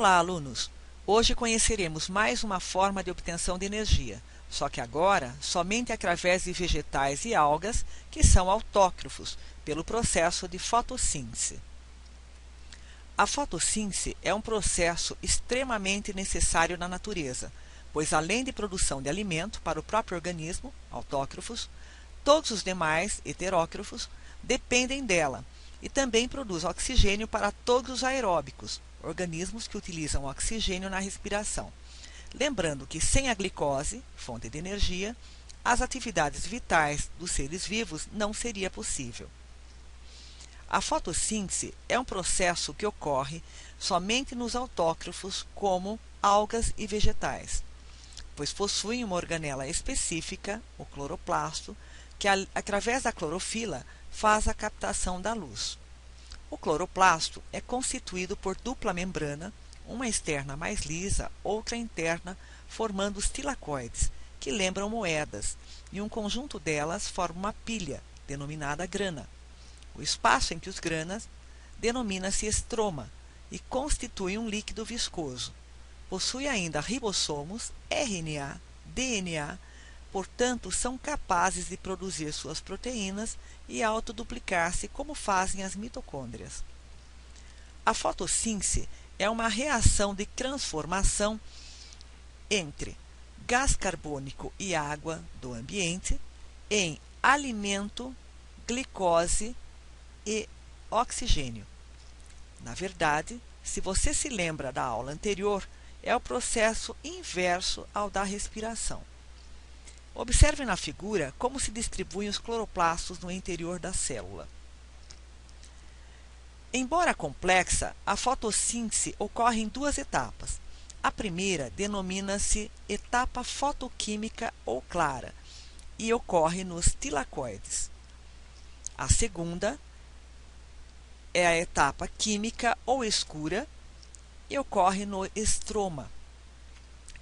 Olá, alunos! Hoje conheceremos mais uma forma de obtenção de energia, só que agora somente através de vegetais e algas que são autótrofos, pelo processo de fotossíntese. A fotossíntese é um processo extremamente necessário na natureza, pois além de produção de alimento para o próprio organismo, autótrofos, todos os demais, heterótrofos, dependem dela e também produz oxigênio para todos os aeróbicos, organismos que utilizam oxigênio na respiração. Lembrando que sem a glicose, fonte de energia, as atividades vitais dos seres vivos não seria possível. A fotossíntese é um processo que ocorre somente nos autótrofos como algas e vegetais, pois possuem uma organela específica, o cloroplasto, que através da clorofila faz a captação da luz. O cloroplasto é constituído por dupla membrana, uma externa mais lisa, outra interna, formando os tilacoides, que lembram moedas, e um conjunto delas forma uma pilha, denominada grana. O espaço entre os granas denomina-se estroma e constitui um líquido viscoso. Possui ainda ribossomos, RNA, DNA, portanto, são capazes de produzir suas proteínas e autoduplicar-se como fazem as mitocôndrias. A fotossíntese é uma reação de transformação entre gás carbônico e água do ambiente em alimento, glicose e oxigênio. Na verdade, se você se lembra da aula anterior, é o processo inverso ao da respiração. Observe na figura como se distribuem os cloroplastos no interior da célula. Embora complexa, a fotossíntese ocorre em duas etapas. A primeira denomina-se etapa fotoquímica ou clara e ocorre nos tilacoides. A segunda é a etapa química ou escura e ocorre no estroma.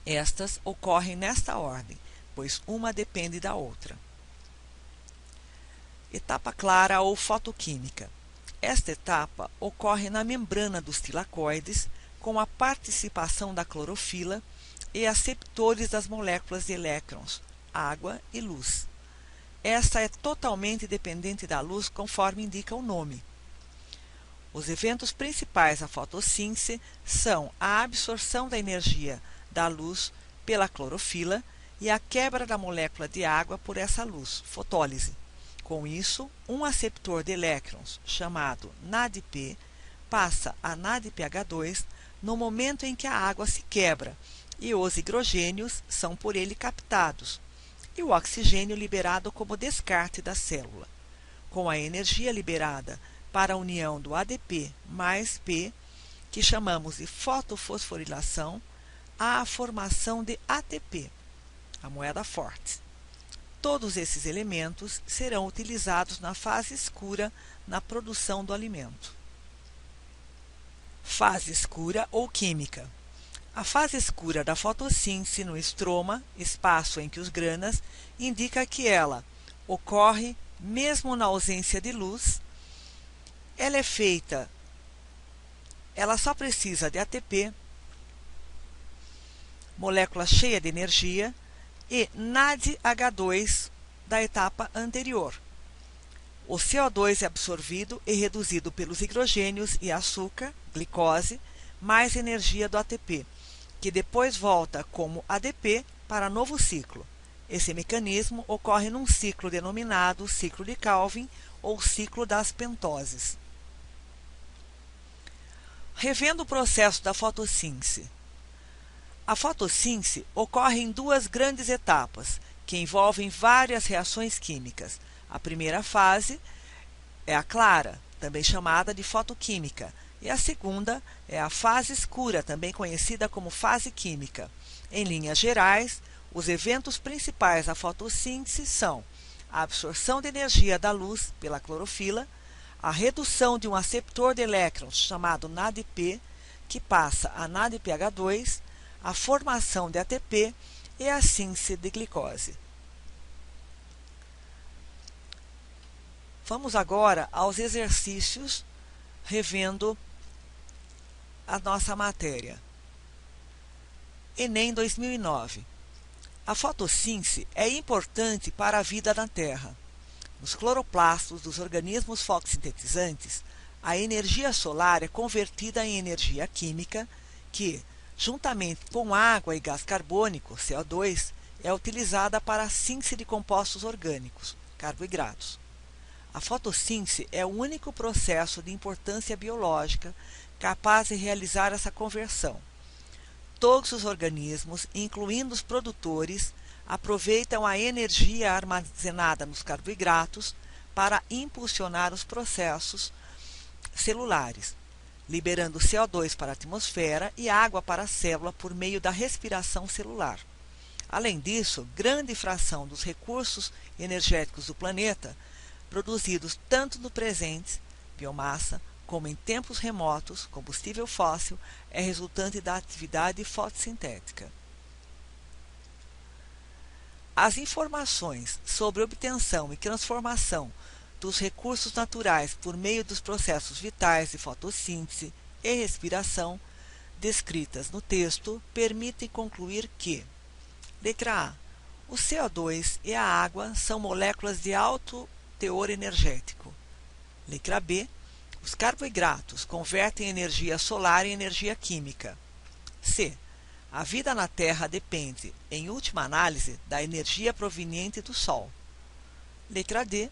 Estas ocorrem nesta ordem, pois uma depende da outra. Etapa clara ou fotoquímica. Esta etapa ocorre na membrana dos tilacoides, com a participação da clorofila e aceptores das moléculas de elétrons, água e luz. Esta é totalmente dependente da luz, conforme indica o nome. Os eventos principais da fotossíntese são a absorção da energia da luz pela clorofila e a quebra da molécula de água por essa luz, fotólise. Com isso, um aceptor de elétrons, chamado NADP, passa a NADPH2 no momento em que a água se quebra e os hidrogênios são por ele captados, e o oxigênio liberado como descarte da célula. Com a energia liberada para a união do ADP mais P, que chamamos de fotofosforilação, há a formação de ATP, a moeda forte. Todos esses elementos serão utilizados na fase escura na produção do alimento. Fase escura ou química. A fase escura da fotossíntese no estroma, espaço entre os granas, indica que ela ocorre mesmo na ausência de luz. Ela só precisa de ATP, molécula cheia de energia, e NADH2 da etapa anterior. O CO2 é absorvido e reduzido pelos hidrogênios e açúcar, glicose, mais energia do ATP, que depois volta como ADP para novo ciclo. Esse mecanismo ocorre num ciclo denominado ciclo de Calvin ou ciclo das pentoses. Revendo o processo da fotossíntese. A fotossíntese ocorre em duas grandes etapas, que envolvem várias reações químicas. A primeira fase é a clara, também chamada de fotoquímica, e a segunda é a fase escura, também conhecida como fase química. Em linhas gerais, os eventos principais da fotossíntese são a absorção de energia da luz pela clorofila, a redução de um aceptor de elétrons chamado NADP, que passa a NADPH2, a formação de ATP e a síntese de glicose. Vamos agora aos exercícios, revendo a nossa matéria. Enem 2009. A fotossíntese é importante para a vida na Terra. Nos cloroplastos dos organismos fotossintetizantes, a energia solar é convertida em energia química que, juntamente com água e gás carbônico, CO2, é utilizada para a síntese de compostos orgânicos, carboidratos. A fotossíntese é o único processo de importância biológica capaz de realizar essa conversão. Todos os organismos, incluindo os produtores, aproveitam a energia armazenada nos carboidratos para impulsionar os processos celulares, liberando CO2 para a atmosfera e água para a célula por meio da respiração celular. Além disso, grande fração dos recursos energéticos do planeta, produzidos tanto no presente, biomassa, como em tempos remotos, combustível fóssil, é resultante da atividade fotossintética. As informações sobre obtenção e transformação dos recursos naturais por meio dos processos vitais de fotossíntese e respiração, descritas no texto, permitem concluir que: letra A. O CO2 e a água são moléculas de alto teor energético. Letra B. Os carboidratos convertem energia solar em energia química. C. A vida na Terra depende, em última análise, da energia proveniente do Sol. Letra D.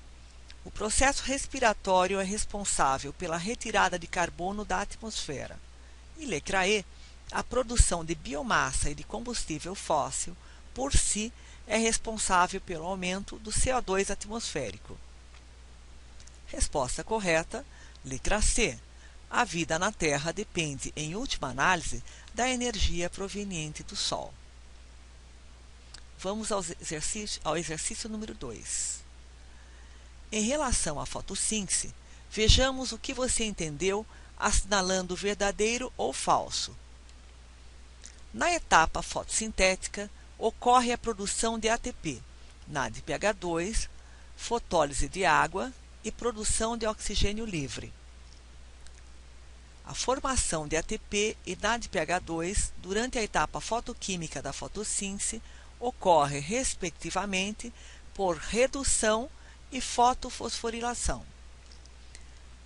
O processo respiratório é responsável pela retirada de carbono da atmosfera. E letra E. A produção de biomassa e de combustível fóssil, por si, é responsável pelo aumento do CO2 atmosférico. Resposta correta. Letra C. A vida na Terra depende, em última análise, da energia proveniente do Sol. Vamos ao exercício número 2. Em relação à fotossíntese, vejamos o que você entendeu assinalando verdadeiro ou falso. Na etapa fotossintética, ocorre a produção de ATP, NADPH2, fotólise de água e produção de oxigênio livre. A formação de ATP e NADPH2 durante a etapa fotoquímica da fotossíntese ocorre, respectivamente, por redução e fotofosforilação.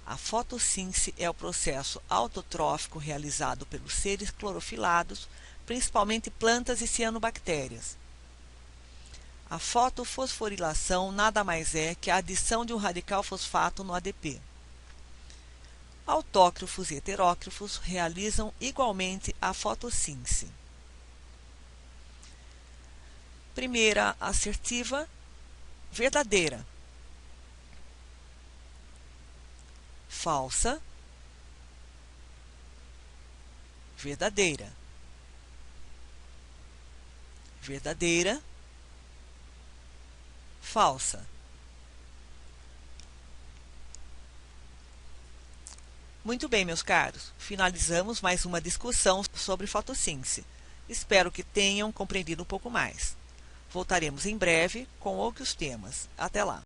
A fotossíntese é o processo autotrófico realizado pelos seres clorofilados, principalmente plantas e cianobactérias. A fotofosforilação nada mais é que a adição de um radical fosfato no ADP. Autótrofos e heterótrofos realizam igualmente a fotossíntese. Primeira assertiva, verdadeira. Falsa, verdadeira. Verdadeira, falsa. Muito bem, meus caros, finalizamos mais uma discussão sobre fotossíntese. Espero que tenham compreendido um pouco mais. Voltaremos em breve com outros temas. Até lá!